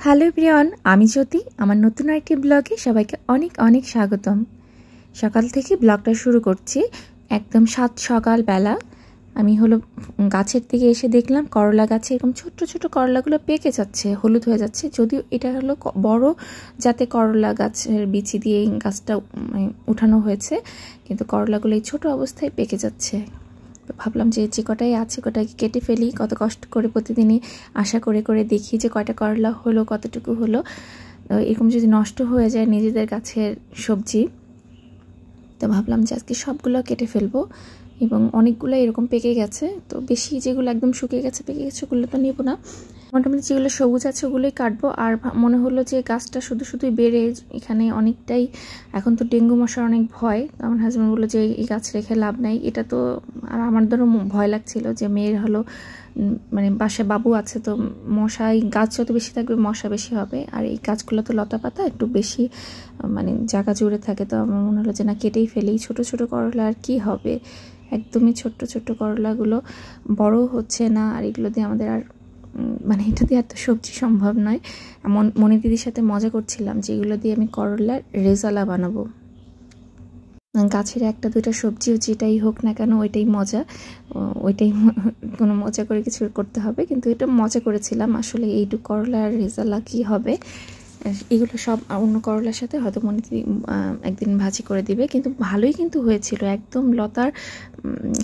Hello everyone, আমি জ্যোতি। আমার নতুন আরেকটি ব্লগে সবাইকে অনেক অনেক স্বাগতম। সকাল থেকে ব্লগটা শুরু করছি একদম সকালবেলা। আমি গাছের দিকে এসে দেখলাম করলা গাছে এরকম ছোট্ট ছোট করলাগুলো পেকে যাচ্ছে, হলুদ হয়ে যাচ্ছে। যদিও এটা হলো বড় জাতে করলা গাছের বিচি দিয়ে এই গাছটা উঠানো হয়েছে, কিন্তু করলাগুলো এই ছোটো অবস্থায় পেকে যাচ্ছে। ভাবলাম যে কটাই আছে কটাকে কেটে ফেলি। কত কষ্ট করে প্রতিদিনই আশা করে করে দেখি যে কয়টা করলা হলো, কতটুকু হলো। এরকম যদি নষ্ট হয়ে যায় নিজেদের গাছের সবজি, তো ভাবলাম যে আজকে সবগুলো কেটে ফেলবো। এবং অনেকগুলো এরকম পেকে গেছে, তো বেশি যেগুলো একদম শুকিয়ে গেছে পেকে গেছে ওগুলো তো নেবো না। মোটামুটি যেগুলো সবুজ আছে ওগুলোই কাটবো। আর মনে হলো যে গাছটা শুধুই বেড়ে এখানে অনেকটাই, এখন তো ডেঙ্গু মশার অনেক ভয়। আমার হাজব্যান্ড বললো যে এই গাছ রেখে লাভ নাই। এটা তো আর আমার ধরো ভয় লাগছিল যে মেয়ের মানে বাসায় বাবু আছে, তো মশাই গাছ যত বেশি থাকবে মশা বেশি হবে। আর এই গাছগুলো তো লতা পাতা একটু বেশি মানে জায়গা জুড়ে থাকে, তো আমার মনে হলো যে না কেটেই ফেলি। ছোট ছোট করলা আর কি হবে, একদমই ছোট্ট ছোট্ট করলাগুলো বড় হচ্ছে না। আর এগুলো দিয়ে আমাদের আর মানে এটা দিয়ে এত সবজি সম্ভব নয়। মনি দিদির সাথে মজা করছিলাম যে এগুলো দিয়ে আমি করলার রেজালা বানাবো। গাছের একটা দুইটা সবজি যেটাই হোক না কেন ওইটাই মজা, ওইটাই কোনো মজা করে কিছু করতে হবে। কিন্তু এটা মজা করেছিলাম আসলে। এইটুকু করলার রেজালা কি হবে, এগুলো সব অন্য করলার সাথে হয়তো মনে একদিন ভাজি করে দিবে। কিন্তু ভালোই কিন্তু হয়েছিল, একদম লতার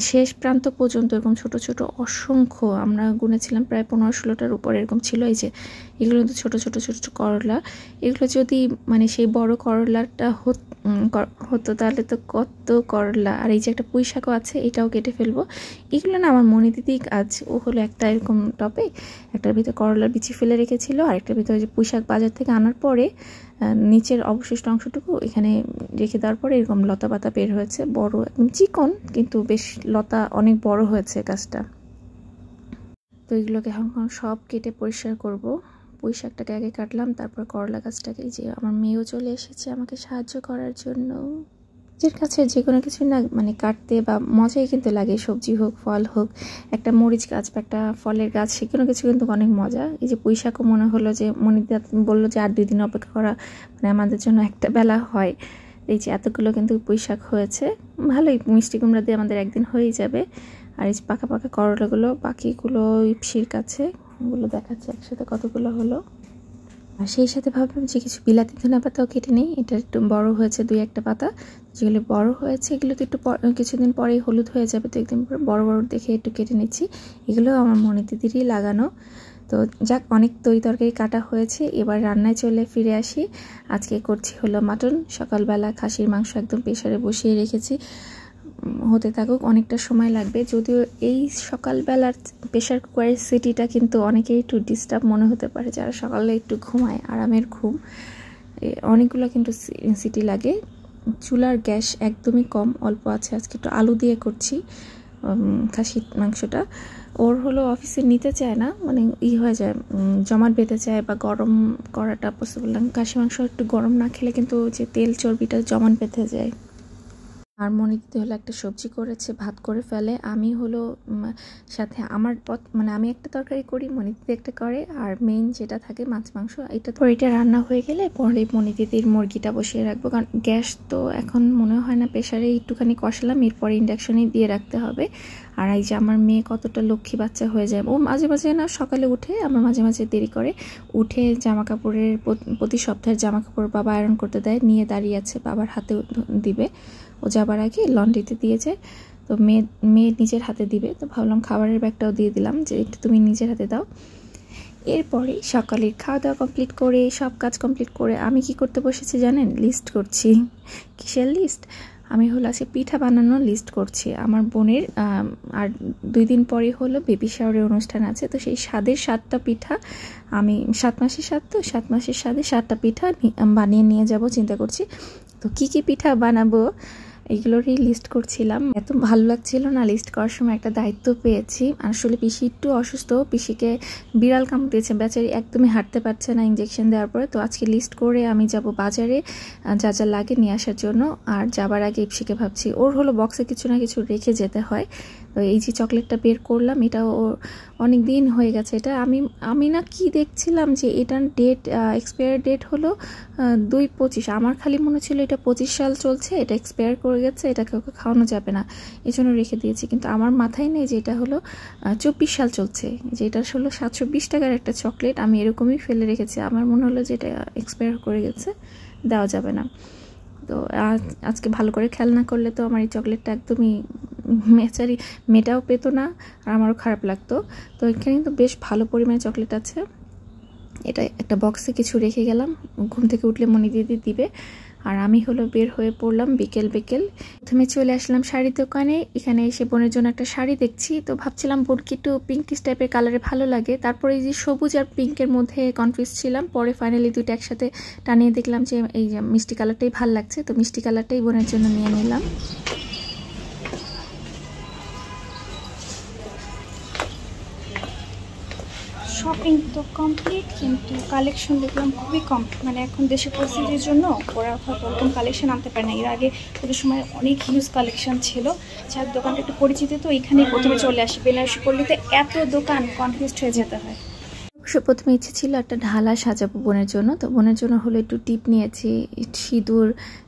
শেষ প্রান্ত পর্যন্ত এরকম ছোট ছোট অসংখ্য, আমরা গুনেছিলাম প্রায় 15-16টার উপর এরকম ছিল। এই যে এগুলো কিন্তু ছোট ছোট ছোট ছোট করলা। এগুলো যদি মানে সেই বড় করলাটা হতো তাহলে তো কত করলা। আর এই যে একটা পুঁই শাকও আছে, এটাও কেটে ফেলবো। এগুলো না আমার মনি দিদি কাজ। ও হলো একটা এরকম টবে একটার ভিতরে করলার বিচি ফেলে রেখেছিল, আর একটার ভিতরে যে পুঁই শাক বাজার থেকে আনার পরে নিচের অবশিষ্ট অংশটুকু এখানে রেখে দেওয়ার পরে এরকম লতা পাতা বের হয়েছে, বড় একদম চিকন কিন্তু বেশ লতা অনেক বড় হয়েছে গাছটা। তো এগুলোকে এখন সব কেটে পরিষ্কার করব। পুঁই শাকটাকে আগে কাটলাম, তারপর করলা গাছটাকে। যে আমার মেয়েও চলে এসেছে আমাকে সাহায্য করার জন্য। নিজের কাছে যে কোনো কিছু না মানে কাটতে বা মজাই কিন্তু লাগে, সবজি হোক ফল হোক। একটা মরিচ গাছ বা একটা ফলের গাছ, সে কোনো কিছু কিন্তু অনেক মজা। এই যে পুঁই শাকও মনে হলো যে মনিদা বললো যে আর 2 দিন অপেক্ষা করা মানে আমাদের জন্য একটা বেলা হয়। এই যে এতগুলো কিন্তু পুঁই শাক হয়েছে, ভালোই মিষ্টি কুমড়া দিয়ে আমাদের একদিন হয়েই যাবে। আর এই পাকা পাকা করলাগুলো, বাকিগুলো ইপসির কাছে, ওগুলো দেখাচ্ছে একসাথে কতগুলো হলো। আর সেই সাথে ভাবলাম যে কিছু বিলাতি ধনে পাতাও কেটে নিই। এটা একটু বড় হয়েছে 2-1টা পাতা, যেগুলো বড় হয়েছে এগুলো তো একটু কিছুদিন পরেই হলুদ হয়ে যাবে, তো একদিন পরে বড় বড় দেখে একটু কেটে নিচ্ছি। এগুলো আমার মনি দিদিরই লাগানো। তো যাক, অনেক তরকারি কাটা হয়েছে, এবার রান্নায় চলে ফিরে আসি। আজকে করছি হলো মাটন। সকালবেলা খাসির মাংস একদম প্রেসারে বসিয়ে রেখেছি, হতে থাকুক, অনেকটা সময় লাগবে। যদিও এই সকালবেলার প্রেশার কুকারের সিটিটা কিন্তু অনেকেই একটু ডিস্টার্ব মনে হতে পারে, যারা সকালে একটু ঘুমায়, আরামের ঘুম। অনেকগুলো কিন্তু সিটি লাগে। চুলার গ্যাস একদমই কম, অল্প আছে। আজকে একটু আলু দিয়ে করছি খাসির মাংসটা। ওর অফিসে নিতে চায় না, মানে হয়ে যায়, জমাট বেঁধে যায় বা গরম করাটা পসিবল না। খাসি মাংস একটু গরম না খেলে কিন্তু যে তেল চর্বিটা জমাট বেঁধে যায়। আর মনি দিদি একটা সবজি করেছে, ভাত করে ফেলে। আমি সাথে আমার মানে আমি একটা তরকারি করি, মনি দিদি একটা করে। আর মেইন যেটা থাকে মাছ মাংস, এটা রান্না হয়ে গেলে পরে মনি দিদির মুরগিটা বসিয়ে রাখবো। কারণ গ্যাস তো এখন মনে হয় না, প্রেশারে একটুখানি কষালাম, এরপরে ইন্ডাকশনেই দিয়ে রাখতে হবে। আর এই যে আমার মেয়ে কতটা লক্ষ্মী বাচ্চা হয়ে যায়, ও মাঝে মাঝে না সকালে উঠে, আমার মাঝে মাঝে দেরি করে উঠে জামা কাপড়ের প্রতি সপ্তাহের জামা কাপড় বাবা আয়রন করতে দেয়, নিয়ে দাঁড়িয়ে আছে, বাবার হাতে দিবে। ও যাবার আগে লন্ড্রিতে দিয়েছে, তো মেয়ে নিজের হাতে দিবে। তো ভাবলাম খাবারের ব্যাগটাও দিয়ে দিলাম যে একটু তুমি নিজের হাতে দাও। এরপরে সকালের খাওয়া দাওয়া কমপ্লিট করে, সব কাজ কমপ্লিট করে আমি কি করতে বসেছি জানেন? লিস্ট করছি। কিসের লিস্ট? আমি আজকে পিঠা বানানোর লিস্ট করছি। আমার বোনের আর 2 দিন পরে বেবি শাওয়ারের অনুষ্ঠান আছে, তো সেই স্বাদের 7টা পিঠা আমি 7 মাসের স্বাদ, তো 7 মাসের স্বাদে 7টা পিঠা বানিয়ে নিয়ে যাব চিন্তা করছি। তো কি পিঠা বানাবো এইগুলোরই লিস্ট করছিলাম। এত ভালো লাগছিল না লিস্ট করার সময়, একটা দায়িত্ব পেয়েছি। আসলে পিসি একটু অসুস্থ, পিসিকে বিড়াল কামড় দিয়েছে, বেচারি একদমই হাঁটতে পারছে না ইঞ্জেকশন দেওয়ার পরে। তো আজকে লিস্ট করে আমি যাব বাজারে যা যা লাগে নিয়ে আসার জন্য। আর যাবার আগে ইপসিকে ভাবছি ওর বক্সে কিছু না কিছু রেখে যেতে হয়। তো এই যে চকলেটটা বের করলাম, এটা অনেক দিন হয়ে গেছে। এটা আমি না কি দেখছিলাম যে এটার ডেট এক্সপায়ার ডেট হলো 2/25। আমার খালি মনে ছিল এটা 25 সাল চলছে, এটা এক্সপায়ার করে গেছে, এটা কাউকে খাওয়ানো যাবে না, এই জন্য রেখে দিয়েছি। কিন্তু আমার মাথায় নেই যে এটা হলো 24 সাল চলছে, যে এটা হলো 720 টাকার একটা চকলেট। আমি এরকমই ফেলে রেখেছি, আমার মনে হলো যে এটা এক্সপায়ার করে গেছে, দেওয়া যাবে না। তো আজকে ভালো করে খেয়াল না করলে তো আমার এই চকলেটটা একদমই মেয়েটাও পেতো না, আর আমারও খারাপ লাগতো। তো এখানে কিন্তু বেশ ভালো পরিমাণে চকলেট আছে। এটা একটা বক্সে কিছু রেখে গেলাম, ঘুম থেকে উঠলে মনি দিদি দিবে। আর আমি হলো বের হয়ে পড়লাম বিকেল প্রথমে চলে আসলাম শাড়ি দোকানে। এখানে এসে বোনের জন্য একটা শাড়ি দেখছি, তো ভাবছিলাম বোনকে একটু পিঙ্কিশ টাইপের কালারে ভালো লাগে। তারপরে এই যে সবুজ আর পিঙ্কের মধ্যে কনফিউজ ছিলাম, পরে ফাইনালি দুইটা একসাথে টানিয়ে দেখলাম যে এই যে মিষ্টি কালারটাই ভালো লাগছে, তো মিষ্টি কালারটাই বোনের জন্য নিয়ে নিলাম। শপিং তো কমপ্লিট, কিন্তু কালেকশন দেখলাম খুবই কম। মানে এখন দেশের পরিস্থিতির জন্য ওরা হয়তো ওরকম কালেকশন আনতে পারে না। এর আগে ওদের সময় অনেক হিউজ কালেকশন ছিল। যার দোকানটা একটু পরিচিত, তো এখানেই প্রথমে চলে আসি। বেনারসি পল্লীতে এত দোকান, কনফিউজড হয়ে যেতে হয়। প্রথমে ইচ্ছে ছিল একটা ঢালা সাজাবো বোনের জন্য, তো বোনের জন্য হলো একটু টিপ নিয়েছি, সিঁদুর,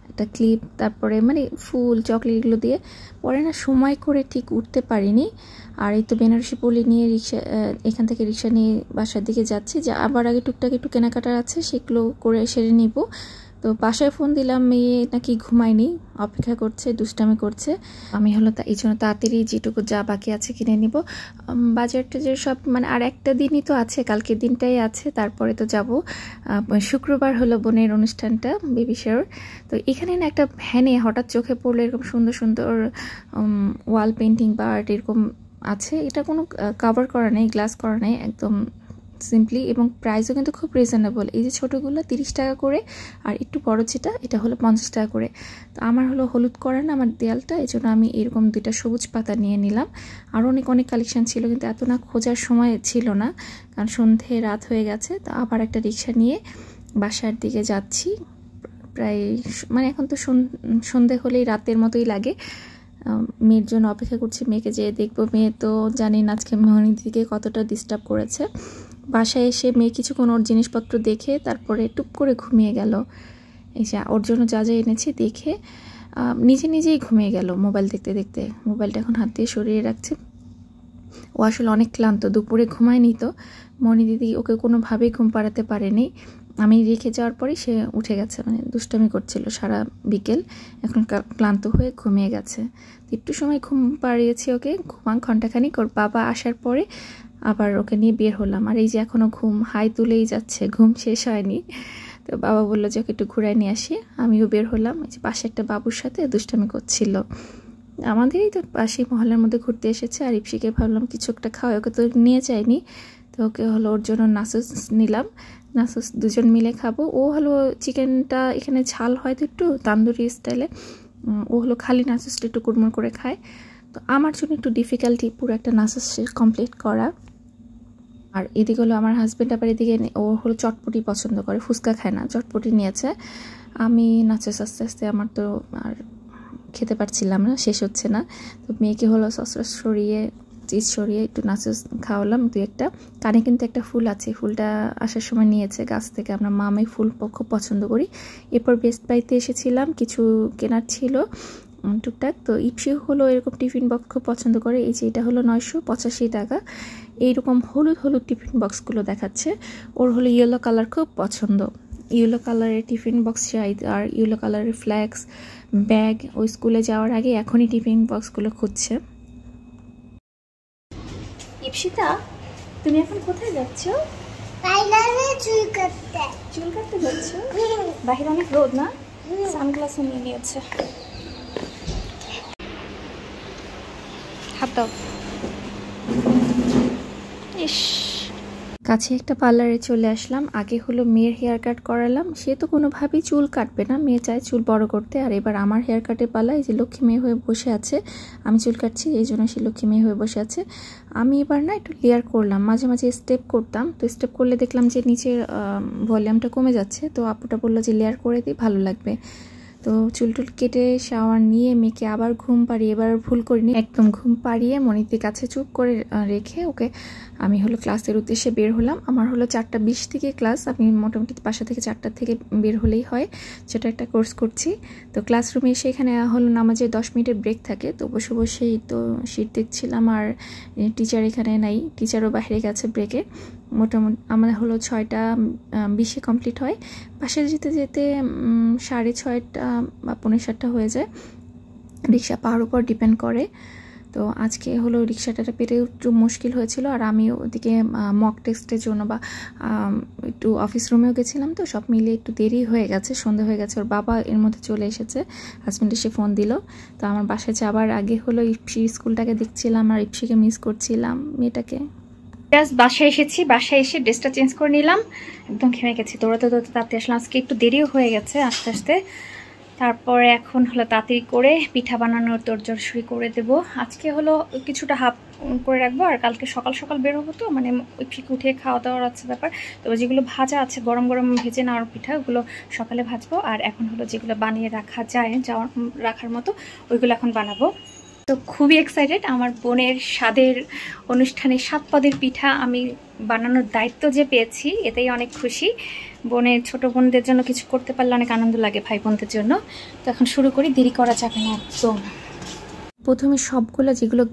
একটা ক্লিপ, তারপরে মানে ফুল চকলেট এগুলো দিয়ে। পরে না সময় করে ঠিক উঠতে পারিনি। আর এই তো বেনারসি পল্লী নিয়ে এখান থেকে রিক্সা নিয়ে বাসার দিকে যাচ্ছি, যে আবার আগে টুকটাক একটু কেনাকাটা আছে, সেগুলো করে সেরে নিব। তো বাসায় ফোন দিলাম, মেয়ে নাকি ঘুমায়নি, অপেক্ষা করছে, দুষ্টামি করছে। আমি হলো এই জন্য তাড়াতাড়ি যেটুকু যা বাকি আছে কিনে নিব। বাজার টাজার সব মানে আর একটা দিনই তো আছে, কালকের দিনটাই আছে, তারপরে তো যাব। শুক্রবার হলো বোনের অনুষ্ঠানটা, বেবি শাওয়ার। তো এখানে না একটা ভ্যানে হঠাৎ চোখে পড়লো এরকম সুন্দর সুন্দর ওয়াল পেন্টিং বা আর্ট এরকম আছে। এটা কোনো কাভার করা নেই, গ্লাস করা নেই, একদম সিম্পলি, এবং প্রাইসও কিন্তু খুব রিজনেবল। এই যে ছোটোগুলো 30 টাকা করে, আর একটু বড় যেটা এটা হলো 50 টাকা করে। তো আমার হলো হলুদ করা না আমার দেয়ালটা, এই জন্য আমি এরকম দুইটা সবুজ পাতা নিয়ে নিলাম। আর অনেক কালেকশন ছিল, কিন্তু এত না খোঁজার সময় ছিল না, কারণ সন্ধে রাত হয়ে গেছে। তো আবার একটা রিক্সা নিয়ে বাসার দিকে যাচ্ছি। প্রায় মানে এখন তো সন্ধে হলেই রাতের মতোই লাগে। মেয়ের জন্য অপেক্ষা করছি, মেয়েকে যেয়ে দেখবো। মেয়ে তো জানি না আজকে মনিদিকে কতটা ডিস্টার্ব করেছে। বাসায় এসে মেয়ে কিছুক্ষণ ওর জিনিসপত্র দেখে তারপরে টুপ করে ঘুমিয়ে গেল। এই যে ওর জন্য যা যা এনেছি দেখে নিজেই ঘুমিয়ে গেল মোবাইল দেখতে দেখতে। মোবাইলটা এখন হাত দিয়ে সরিয়ে রাখছে। ও আসলে অনেক ক্লান্ত, দুপুরে ঘুমায়নি, তো মনি দিদি ওকে কোনোভাবেই ঘুম পাড়াতে পারেনি। আমি রেখে যাওয়ার পরেই সে উঠে গেছে, মানে দুষ্টামি করছিল সারা বিকেল, এখন ক্লান্ত হয়ে ঘুমিয়ে গেছে। একটু সময় ঘুম পাড়িয়েছি ওকে, ঘন্টাখানিক। ওর বাবা আসার পরে আবার ওকে নিয়ে বের হলাম। আর এই যে এখনও ঘুম হাই তুলেই যাচ্ছে, ঘুম শেষ হয়নি। তো বাবা বললো যে ওকে একটু ঘুরাই নিয়ে আসি। আমিও বের হলাম, এই যে পাশে একটা বাবুর সাথে দুষ্টামি করছিল। আমাদেরই তো পাশেই মহল্লার মধ্যে ঘুরতে এসেছে। আর ইপসিকে ভাবলাম কিছু একটা খাওয়াই, ওকে তো নিয়ে যায়নি, তো ওকে হলো ওর জন্য নাসুস নিলাম। নাসুস দুজন মিলে খাবো। ও হলো চিকেনটা এখানে ঝাল হয় তো একটু তান্দুরি স্টাইলে, ও হলো খালি নাসুসটা একটু কুড়মুড় করে খায়। তো আমার জন্য একটু ডিফিকাল্টি পুরো একটা নাসুস কমপ্লিট করা। আর এদিকে হলো আমার হাজব্যান্ড আবার এদিকে ও হলো চটপটি পছন্দ করে, ফুচকা খায় না, চটপটি নিয়েছে। আমি নাচেস আস্তে আস্তে আমার তো আর খেতে পারছিলাম না, শেষ হচ্ছে না। তো মেয়েকে হলো সস সরিয়ে চিজ সরিয়ে একটু নাচেস খাওয়ালাম। দু একটা কানে কিন্তু একটা ফুল আছে, ফুলটা আসার সময় নিয়েছে গাছ থেকে। আমরা মামাই ফুল খুব পছন্দ করি। এরপর বেস্ট বাইতে এসেছিলাম, কিছু কেনার ছিল টুকটাক। তো ইপসি হলো এরকম টিফিন বক্স খুব পছন্দ করে। এই যে এটা হলো 985 টাকা। এইরকম হলুদ টিফিন বক্সগুলো দেখাচ্ছে। ওর হলো ইয়েলো কালার খুব পছন্দ, ইয়েলো কালারের টিফিন বক্স চাই, আর ইয়েলো কালারের ফ্ল্যাক্স ব্যাগ। ওই স্কুলে যাওয়ার আগে এখনই টিফিন বক্সগুলো খুঁজছে। ইপসিতা, তুমি এখন কোথায় যাচ্ছ? চুল কাটতে যাচ্ছ? বাহিরে অনেক রোদ না? সানগ্লাসও নিয়ে নিয়েছে। হাত দাও। ইস, কাছে একটা পার্লারে চলে আসলাম। আগে হলো মেয়ের হেয়ার কাট করালাম, সে তো কোনোভাবেই চুল কাটবে না, মেয়ে চায় চুল বড় করতে। আর এবার আমার হেয়ার কাটের পালা, এই যে লক্ষ্মী মেয়ে হয়ে বসে আছে, আমি চুল কাটছি এই জন্য সে লক্ষ্মী মেয়ে হয়ে বসে আছে। আমি এবার না একটু লেয়ার করলাম, মাঝে মাঝে স্টেপ করতাম। তো স্টেপ করলে দেখলাম যে নিচের ভলিউমটা কমে যাচ্ছে, তো আপুটা বললো যে লেয়ার করে দিই, ভালো লাগবে। তো চুল টুল কেটে শাওয়ার নিয়ে মেয়েকে আবার ঘুম পাড়িয়ে, এবার ভুল করিনি, একদম ঘুম পাড়িয়ে মনিদির কাছে চুপ করে রেখে ওকে আমি হলো ক্লাসের উদ্দেশ্যে বের হলাম। আমার হলো 4:20 থেকে ক্লাস, আমি মোটামুটি বাসা থেকে 4টা থেকে বের হলেই হয়, সেটা একটা কোর্স করছি। তো ক্লাসরুমে এসে এখানে হলো নামাজে 10 মিনিটের ব্রেক থাকে, তো বসে বসেই তো শীট দেখছিলাম। আর টিচার এখানে নাই, টিচারও বাইরে গেছে ব্রেকে। মোটামুটি আমার হলো 6:20 কমপ্লিট হয়। বাসায় যেতে যেতে 6:30 বা 6:45 হয়ে যায়, রিক্সা পাওয়ার উপর ডিপেন্ড করে। তো আজকে হলো রিক্সাটা পেতে একটু মুশকিল হয়েছিল। আর আমি ওদিকে মক টেস্টের জন্য বা একটু অফিস রুমেও গেছিলাম, তো সব মিলে একটু দেরি হয়ে গেছে, সন্ধ্যা হয়ে গেছে। ওর বাবা এর মধ্যে চলে এসেছে, হাজব্যান্ড এসে ফোন দিল। তো আমার বাসায় যাবার আগে হলো ইপসি স্কুলটাকে দেখছিলাম আর ইপসিকে মিস করছিলাম, মেয়েটাকে। জাস্ট বাসায় এসেছি, বাসায় এসে ড্রেসটা চেঞ্জ করে নিলাম, একদম ঘেমে গেছি, দৌড়াতে দৌড়াতে তাড়াতাড়ি আসলাম। আজকে একটু দেরিও হয়ে গেছে আস্তে আস্তে। তারপরে এখন হলো তাড়াতাড়ি করে পিঠা বানানোর তোড়জোড় শুরু করে দেব। আজকে হলো কিছুটা হাফ করে রাখবো, আর কালকে সকাল সকাল বের হবো, তো মানে ঠিক উঠে খাওয়া দাওয়ার আছে ব্যাপার। তো যেগুলো ভাজা আছে গরম গরম ভেজে নেওয়ার পিঠা, ওগুলো সকালে ভাজবো। আর এখন হলো যেগুলো বানিয়ে রাখা যায় রাখার মতো, ওইগুলো এখন বানাবো। তো খুবই এক্সাইটেড, আমার বোনের স্বাদের অনুষ্ঠানে 7 পদের পিঠা আমি বানানোর দায়িত্ব যে পেয়েছি, এতেই অনেক খুশি। বোনের ছোট বোনদের জন্য কিছু করতে পারলে অনেক আনন্দ লাগে, ভাই বোনদের জন্য। তো এখন শুরু করি, দেরি করা যাবে না একদম। প্রথমে সবগুলো যেগুলো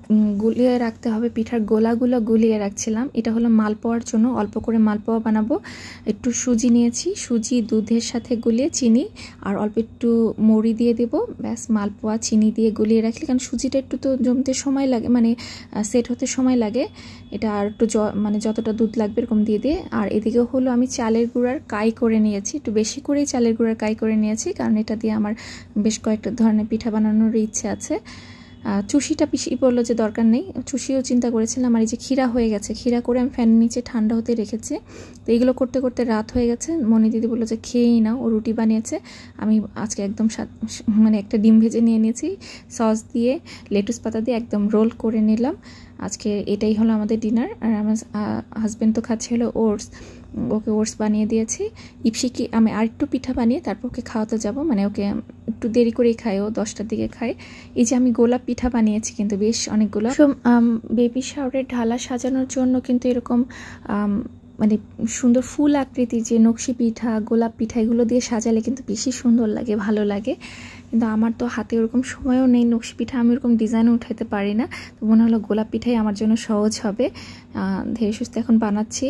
গুলিয়ে রাখতে হবে, পিঠার গোলাগুলো গুলিয়ে রাখছিলাম। এটা হলো মালপোয়ার জন্য, অল্প করে মালপোয়া বানাবো। একটু সুজি নিয়েছি, সুজি দুধের সাথে গুলিয়ে, চিনি আর অল্প একটু মুড়ি দিয়ে দেব, ব্যাস। মালপোয়া চিনি দিয়ে গুলিয়ে রাখলে, কারণ সুজিটা একটু তো জমতে সময় লাগে, মানে সেট হতে সময় লাগে। এটা আর একটু মানে যতটা দুধ লাগবে এরকম দিয়ে দিয়ে। আর এদিকে হলো আমি চালের গুঁড়ার কাই করে নিয়েছি, একটু বেশি করেই চালের গুঁড়ার কাই করে নিয়েছি, কারণ এটা দিয়ে আমার বেশ কয়েকটা ধরনের পিঠা বানানোর ইচ্ছে আছে। চুষিটা পিসি বললো যে দরকার নেই, চুষিও চিন্তা করেছিলাম। আর এই যে ক্ষীরা হয়ে গেছে, ক্ষীরা করে আমি ফ্যানের নিচে ঠান্ডা হতে রেখেছি। তো এইগুলো করতে করতে রাত হয়ে গেছে। মনি দিদি বললো যে খেয়েই নাও, ও রুটি বানিয়েছে। আমি আজকে একদম মানে একটা ডিম ভেজে নিয়ে নিয়েছি, সস দিয়ে লেটুস পাতা দিয়ে একদম রোল করে নিলাম। আজকে এটাই হলো আমাদের ডিনার। আর আমার হাজব্যান্ড তো খাচ্ছে হলো ওটস, ওকে ওটস বানিয়ে দিয়েছি। ইপসিকে আমি আরেকটু পিঠা বানিয়ে তারপর ওকে খাওয়াতে যাব, মানে ওকে একটু দেরি করেই খায়, ও 10টার দিকে খায়। এই যে আমি গোলাপ পিঠা বানিয়েছি, কিন্তু বেশ অনেকগুলো। বেবি শাওয়ারের ঢালা সাজানোর জন্য কিন্তু এরকম মানে সুন্দর ফুল আকৃতির যে নকশি পিঠা, গোলাপ পিঠা, এগুলো দিয়ে সাজালে কিন্তু বেশি সুন্দর লাগে, ভালো লাগে। কিন্তু আমার তো হাতে ওরকম সময়ও নেই, নকশি পিঠা আমি ওরকম ডিজাইনও উঠাতে পারি না। তো মনে হলো গোলাপ পিঠাই আমার জন্য সহজ হবে। ধীরে সুস্থে এখন বানাচ্ছি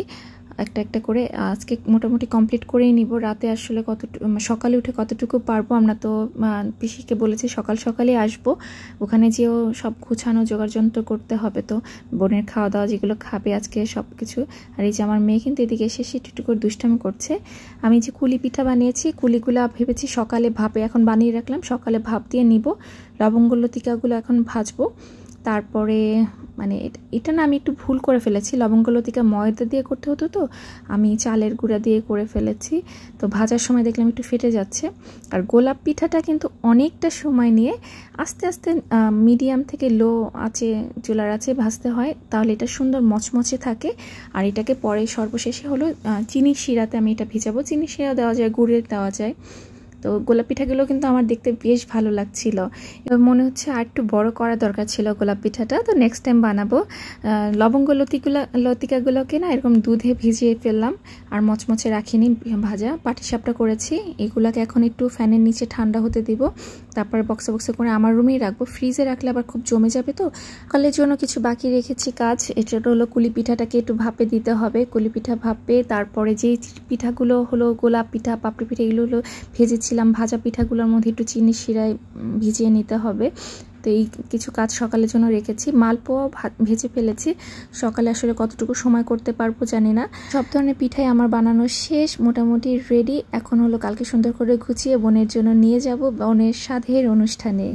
একটা একটা করে। আজকে মোটামুটি কমপ্লিট করেই নিব। রাতে আসলে সকালে উঠে কতটুকু পারবো, আমরা তো পিসিকে বলেছি সকাল সকালে আসবো, ওখানে যেও সব গুছানো জোগাড় যন্ত্র করতে হবে। তো বোনের খাওয়া দাওয়া যেগুলো খাবে আজকে সব কিছু। আর এই যে আমার মেয়ে কিন্তু এদিকে এসে একটু করে দুষ্টামি করছে। আমি যে কুলি পিঠা বানিয়েছি, কুলিগুলো ভেবেছি সকালে ভাপে এখন বানিয়ে রাখলাম, সকালে ভাপ দিয়ে নিব। লবঙ্গ লতিকাগুলো এখন ভাজবো। তারপরে মানে এটা না আমি একটু ভুল করে ফেলেছি, লবঙ্গ লতিকা ময়দা দিয়ে করতে হতো, তো আমি চালের গুঁড়া দিয়ে করে ফেলেছি। তো ভাজার সময় দেখলাম একটু ফেটে যাচ্ছে। আর গোলাপ পিঠাটা কিন্তু অনেকটা সময় নিয়ে আস্তে আস্তে মিডিয়াম থেকে লো আঁচে, চুলার আঁচে ভাজতে হয়, তাহলে এটা সুন্দর মচমচে থাকে। আর এটাকে পরে সর্বশেষে হলো চিনি শিরাতে আমি এটা ভিজাবো। চিনি শিরা দেওয়া যায়, গুড়ের দেওয়া যায়। তো গোলাপ পিঠাগুলো কিন্তু আমার দেখতে বেশ ভালো লাগছিল। এবার মনে হচ্ছে আর একটু বড় করা দরকার ছিল গোলাপ পিঠাটা, তো নেক্সট টাইম বানাবো। লবঙ্গ লতিকাগুলোকে না এরকম দুধে ভিজিয়ে ফেললাম, আর মচমচে রাখিনি, ভাজা পাটিসাপটা করেছি। এগুলোকে এখন একটু ফ্যানের নিচে ঠান্ডা হতে দিব, তারপরে বক্সে বক্সে করে আমার রুমেই রাখবো। ফ্রিজে রাখলে আবার খুব জমে যাবে। তো সকালের জন্য কিছু বাকি রেখেছি কাজ, এটা হলো কুলি পিঠাটাকে একটু ভাপে দিতে হবে। কুলি পিঠা ভাপে, তারপরে যেই পিঠাগুলো হলো গোলাপ পিঠা, পাপড়ি পিঠা, এগুলো হলো ভেজেছিলাম, ভাজা পিঠাগুলোর মধ্যে একটু চিনি শিরায় ভিজিয়ে নিতে হবে। তো এই কিছু কাজ সকালের জন্য রেখেছি। মালপোয়া ভেজে ফেলেছি, সকালে আসলে কতটুকু সময় করতে পারবো জানি না। সব ধরনের পিঠাই আমার বানানো শেষ, মোটামুটি রেডি। এখন হলো কালকে সুন্দর করে গুছিয়ে বোনের জন্য নিয়ে যাব বোনের সাধের অনুষ্ঠানে।